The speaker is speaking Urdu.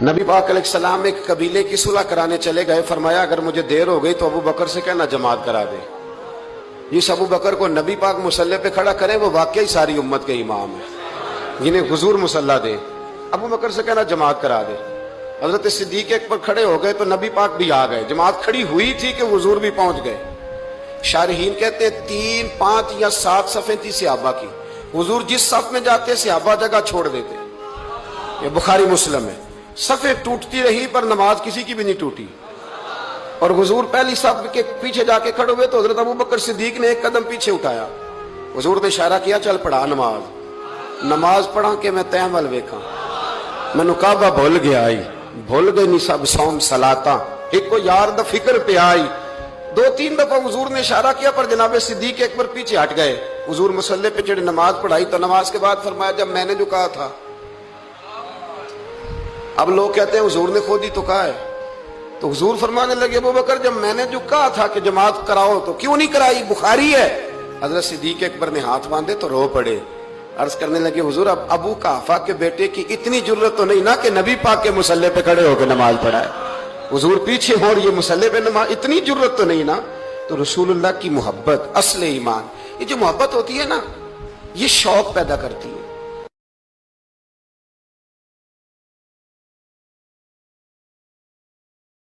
نبی پاک علیہ السلام ایک قبیلے کی صلح کرانے چلے گئے. فرمایا اگر مجھے دیر ہو گئی تو ابو بکر سے کہنا جماعت کرا دے. جس ابو بکر کو نبی پاک مصلی پہ کھڑا کرے وہ واقعی ساری امت کے امام ہے، جنہیں حضور مصلی دے. ابو بکر سے کہنا جماعت کرا دے. حضرت صدیق ایک پر کھڑے ہو گئے تو نبی پاک بھی آ گئے. جماعت کھڑی ہوئی تھی کہ حضور بھی پہنچ گئے. شارحین کہتے ہیں 3، 5 یا 7 صفیں تھی صحابہ کی. حضور جس صف میں جاتے صحابہ جگہ چھوڑ دیتے. یہ بخاری مسلم ہے. صفیں ٹوٹتی رہی پر نماز کسی کی بھی نہیں ٹوٹی. اور حضور پہلی صف کے پیچھے جا کے کھڑے ہوئے تو حضرت ابو بکر صدیق نے ایک قدم پیچھے اٹھایا. حضور نے اشارہ کیا چل پڑھا نماز پڑھا کہ میں تیمل ویکھاں. مینوں کعبہ بھول گیا آئی، بھول گئے نہیں سب سوم صلاتاں، ایک کو یار دا فکر پہ آئی. 2-3 دفعہ حضور نے اشارہ کیا پر جناب صدیق ایک بار پیچھے ہٹ گئے. حضور مصلی پہ چڑھے نماز پڑھائی تو نماز کے بعد فرمایا جب میں نے جو کہا تھا. اب لوگ کہتے ہیں حضور نے خود ہی تو کہا ہے. تو حضور فرمانے لگے ابو بکر جب میں نے جو کہا تھا کہ جماعت کراؤ تو کیوں نہیں کرائی؟ بخاری ہے. حضرت صدیق اکبر نے ہاتھ باندھے تو رو پڑے. عرض کرنے لگے حضور اب ابو قحافہ کے بیٹے کی اتنی جرت تو نہیں نا کہ نبی پاک کے مصلی پہ کھڑے ہو کے نماز پڑھائے. حضور پیچھے ہو اور یہ مصلی پہ نماز، اتنی جرت تو نہیں نا. تو رسول اللہ کی محبت اصل ایمان، یہ جو محبت ہوتی ہے نا یہ شوق پیدا کرتی ہے.